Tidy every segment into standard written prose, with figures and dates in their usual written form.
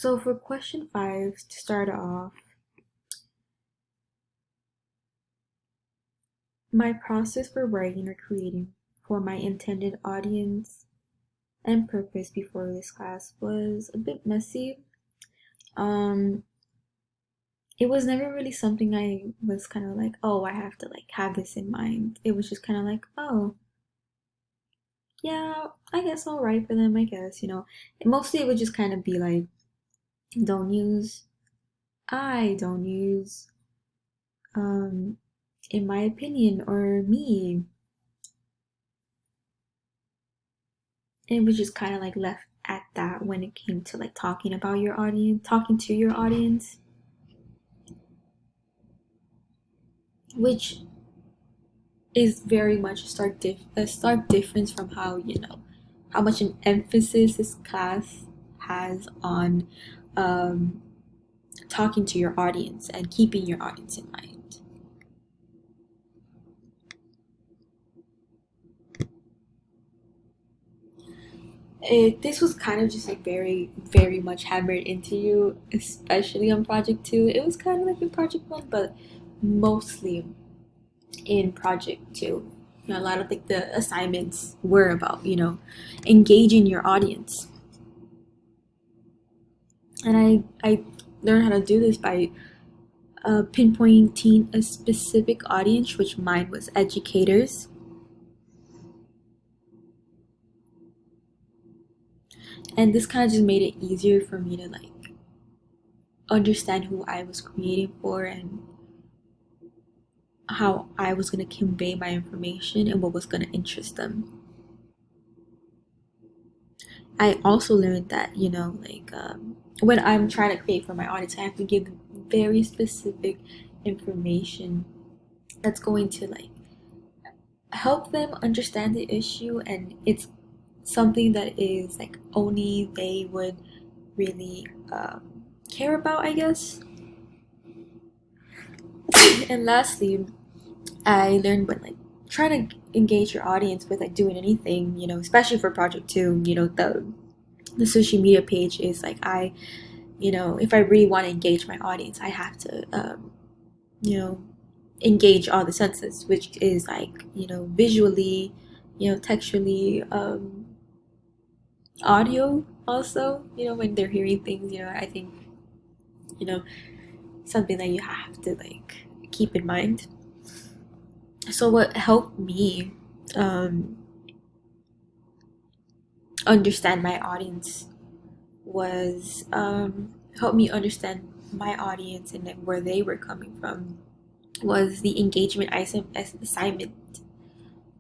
So for question 5, to start off, my process for writing or creating for my intended audience and purpose before this class was a bit messy. Um, it was never really something I was kind of like, oh, I have to like have this in mind. It was just kind of like, oh, yeah, I guess I'll write for them, I guess, Mostly it would just kind of be like, don't use, I don't use, um, in my opinion, or me. It was just kind of like left at that when it came to like talking to your audience, which is very much a stark difference from how much an emphasis this class has on um, talking to your audience and keeping your audience in mind. This was kind of just like very, very much hammered into you, especially on project 2. It was kind of like in project 1, but mostly in project 2. A lot of like the assignments were about engaging your audience, and I learned how to do this by pinpointing a specific audience, which mine was educators. And this kind of just made it easier for me to like understand who I was creating for and how I was going to convey my information and what was going to interest them. I also learned that, when I'm trying to create for my audience, I have to give them very specific information that's going to like help them understand the issue, and it's something that is like only they would really care about, I guess. And lastly, I learned when like trying to engage your audience with like doing anything, especially for project 2, the social media page is like if I really want to engage my audience, I have to you know engage all the senses, which is like visually, textually, audio also, when they're hearing things, I think you know something that you have to like keep in mind. So what helped me um understand my audience was help me understand my audience and then where they were coming from was the engagement assignment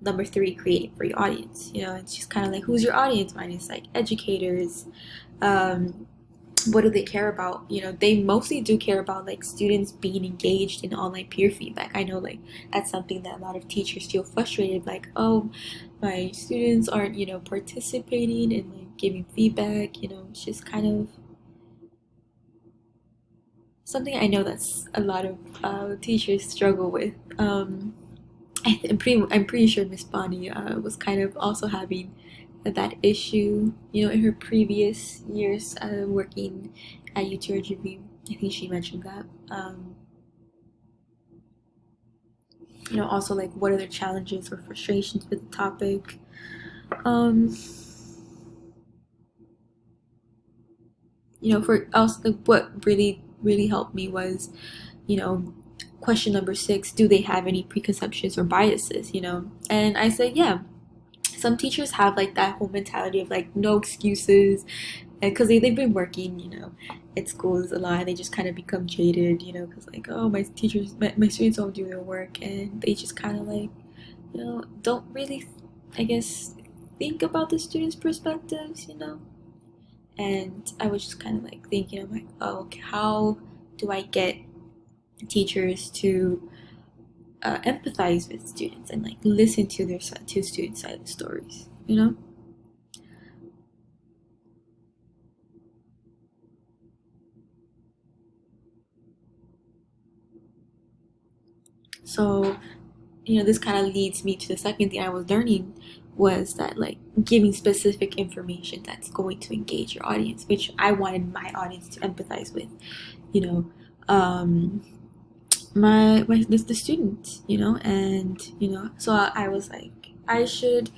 number 3, creating for your audience. It's just kind of like, who's your audience? Mine is like educators. um what do they care about? They mostly do care about like students being engaged in online peer feedback. I know like that's something that a lot of teachers feel frustrated, like, oh, my students aren't participating and like giving feedback. It's just kind of something I know that's a lot of teachers struggle with. I'm pretty sure Miss Bonnie was kind of also having that issue, in her previous years working at UTRGV. I think she mentioned that. Also like what are the challenges or frustrations with the topic. Um, for also like, what really really helped me was, you know, question number 6: do they have any preconceptions or biases? And I said, yeah. Some teachers have like that whole mentality of like no excuses, because they've been working, at schools a lot, and they just kind of become jaded, because like, oh, my students don't do their work, and they just kind of like, don't really, I guess, think about the students' perspectives, And I was just kind of like thinking, I'm like, oh, okay, how do I get teachers to empathize with students and like listen to their to students' side of the stories? So, this kind of leads me to the second thing I was learning was that like giving specific information that's going to engage your audience, which I wanted my audience to empathize with, you know, um, the student, and so I was like, I should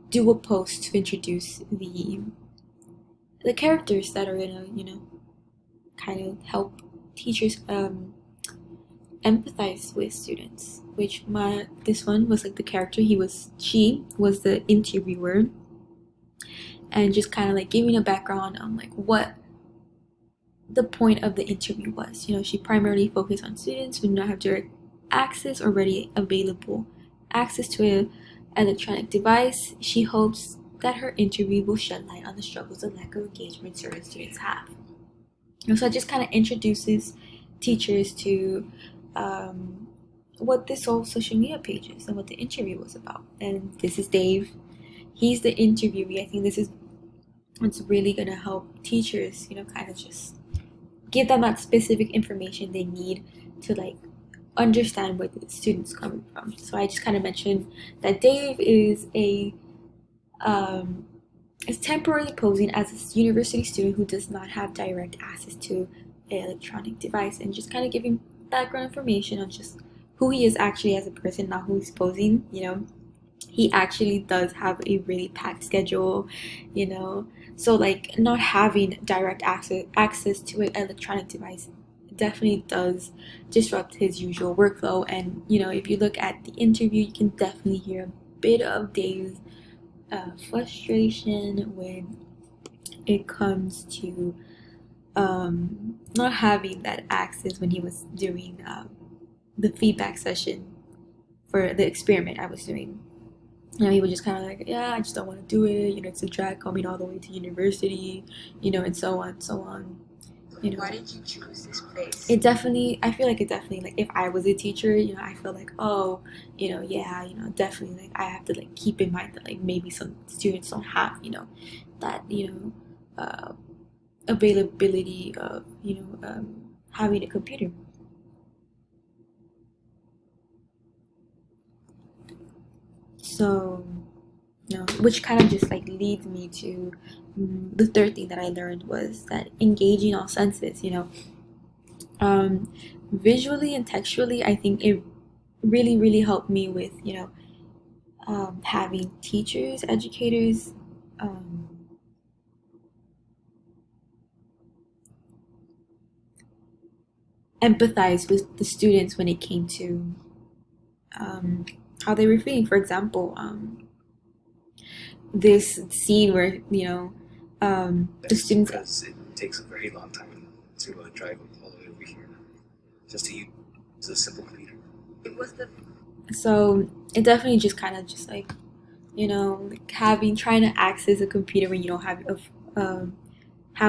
do a post to introduce the characters that are gonna, kind of help teachers empathize with students. Which this one was like the character. She was the interviewer, and just kind of like giving a background on like what the point of the interview was. She primarily focused on students who do not have direct access or ready available access to an electronic device. She hopes that her interview will shed light on the struggles and lack of engagement certain students have. So it just kind of introduces teachers to what this whole social media page is and what the interview was about. And this is Dave. He's the interviewee. I think this is what's really going to help teachers, kind of just give them that specific information they need to like understand where the students coming from. So I just kind of mentioned that Dave is is temporarily posing as a university student who does not have direct access to an electronic device, and just kind of giving background information on just who he is actually as a person, not who he's posing. He actually does have a really packed schedule, so like not having direct access to an electronic device definitely does disrupt his usual workflow. And if you look at the interview, you can definitely hear a bit of Dave's frustration when it comes to not having that access when he was doing the feedback session for the experiment I was doing. He was just kind of like, yeah, I just don't want to do it. It's a drag coming all the way to university, and so on, so on. Why did you choose this place? I feel like it definitely, like, if I was a teacher, I feel like, oh, yeah, definitely, like, I have to, like, keep in mind that, like, maybe some students don't have, that, availability of, having a computer. So, which kind of just, like, leads me to the third thing that I learned was that engaging all senses, visually and textually, I think it really, really helped me with, having teachers, educators, empathize with the students when it came to how they were feeling. For example, this scene where, the students. Because it takes a very long time to drive all the way over here just to use a simple computer. It was the So it definitely just kind of just like, like trying to access a computer when you don't have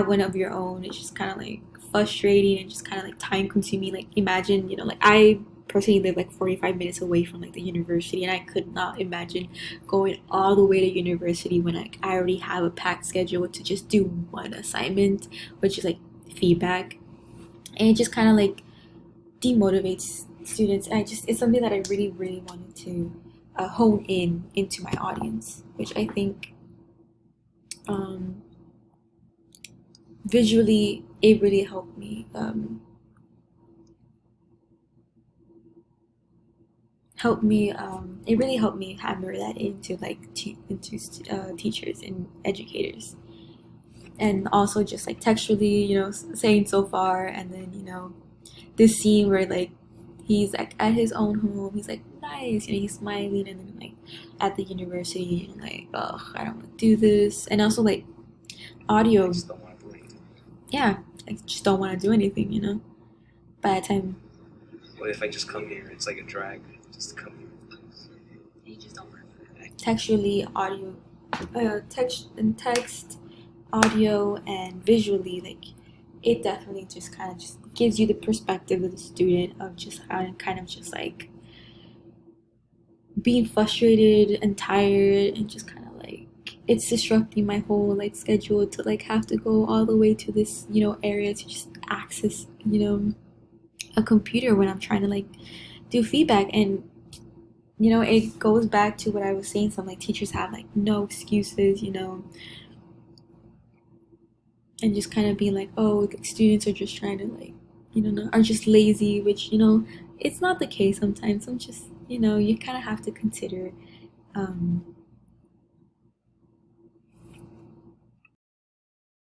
one of your own. It's just kind of like frustrating and just kind of like time consuming. Like imagine, like I personally live like 45 minutes away from like the university, and I could not imagine going all the way to university when I already have a packed schedule to just do one assignment, which is like feedback. And it just kind of like demotivates students. And it's something that I really, really wanted to hone into my audience, which I think visually it really helped me it really helped me hammer that into like teachers and educators. And also just like textually, saying so far, and then this scene where like he's like at his own home, he's like nice, he's smiling, and then like at the university, and like, oh, I don't want to do this. And also like audio. I just don't want to do anything. Yeah, I just don't want to do anything, by the time. What if I just come here? It's like a drag just to come here. you just don't want to. Textually, audio, text, audio, and visually, like it definitely just kind of just gives you the perspective of the student of just kind of just like being frustrated and tired, and just kind of like it's disrupting my whole like schedule to like have to go all the way to this area to just access a computer when I'm trying to like do feedback. And you know, it goes back to what I was saying. Some like teachers have like no excuses, you know, and just kind of being like, oh, the students are just trying to like, you know, are just lazy, which, you know, it's not the case sometimes. Some just, you know, you kind of have to consider, um,